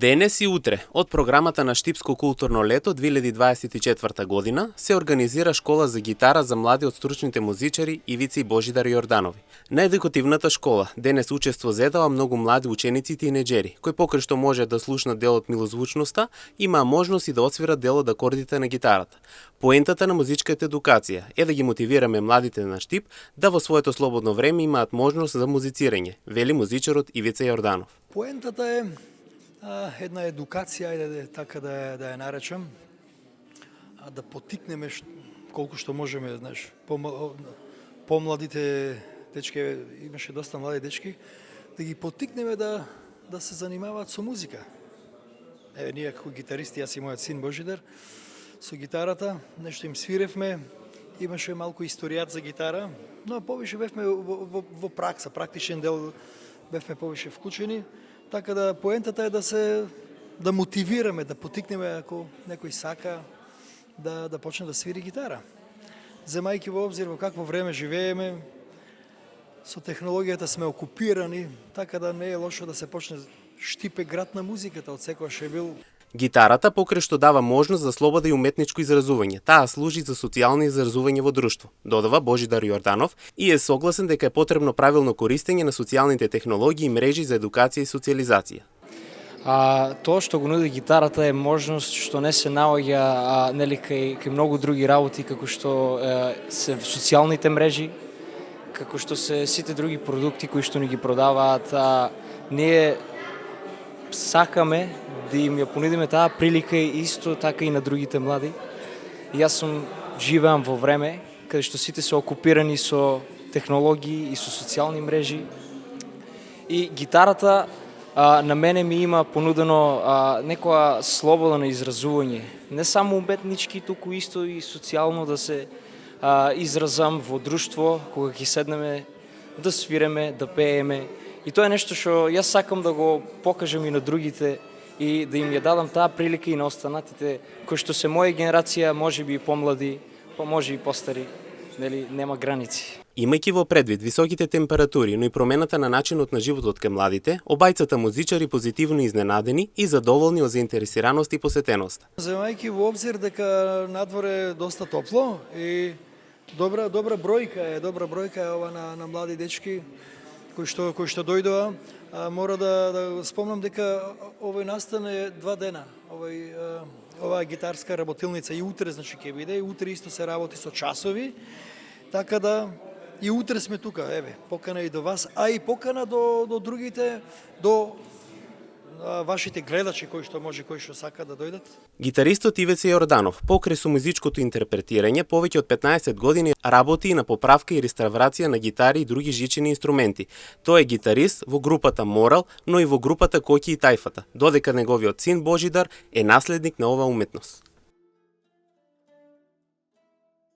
Денес и утре, од програмата на Штипско културно лето 2024 година, се организира школа за гитара за млади од стручните музичари Ивица и Божидар Јорданови. На едукативната школа денес учество зедала многу млади ученици и тинеџери, кои покрај што може да слушнат дел од милозвучноста, имаа можност и да освират дел од акордите на гитарата. Поентата на музичката едукација е да ги мотивираме младите на Штип да во своето слободно време имаат можност за музицирање, вели музичарот Ивица Јорданов. Поентата е една едукација, ајде така да ја наречам, да поттикнеме колку што можеме, знаеш, помладите дечки, имаше доста млади дечки, да ги поттикнеме да се занимаваат со музика. Еве, ние како гитаристи, јас и мојот син Божидар, со гитарата, нешто им свиревме, имаше малку историјат за гитара, но повише бевме во пракса, практичен дел бевме повише вклучени. Така да поентата е да мотивираме, да поттикнеме ако некој сака да почне да свири гитара. Земајќи во обзир во какво време живееме, со технологијата сме окупирани, така да не е лошо да се почне. Штип е град на музиката, од секогаш е бил. Гитарата покрај што дава можност за слобода и уметничко изразување, таа служи за социјално изразување во друштво, додава Божидар Јорданов и е согласен дека е потребно правилно користење на социјалните технологии и мрежи за едукација и социјализација. Тоа што го нуди гитарата е можност што не се наоѓа нели кај многу други работи, како што се социјалните мрежи, како што се сите други продукти кои што ни ги продаваат. Ние сакаме да им ја понудиме таа прилика исто така и на другите млади. Јас живеам во време каде што сите се окупирани со технологии и со социјални мрежи. И гитарата на мене ми има понудено некоја слобода на изразување. Не само уметнички, туку исто и социјално да се изразам во друштво, кога ќе седнеме да свиреме, да пееме. И тоа е нешто што јас сакам да го покажам и на другите и да им ја дадам таа прилика и на останатите, кои што се моја генерација, можеби и помлади, па може и постари, нели, нема граници. Имајќи во предвид високите температури, но и промената на начинот на животот кај младите, обајцата музичари позитивно изненадени и задоволни од заинтересираност и посетеност. Земајќи во обзир дека надвор е доста топло и добра бројка е ова на млади дечки кои што дојдоа. Мора да спомнам дека овој настане 2 дена. Оваа гитарска работилница и утре, значи ќе биде, и утре исто се работи со часови, така да и утре сме тука, еве, покана и до вас, а и покана до другите, до вашите гледачи кои што сака да дојдат. Гитаристот Ивица Јорданов, покрај со музичкото интерпретирање, повеќе од 15 години работи и на поправка и реставрација на гитари и други жичени инструменти. Тој е гитарист во групата Морал, но и во групата Коки и Тајфата, додека неговиот син Божидар е наследник на оваа уметност.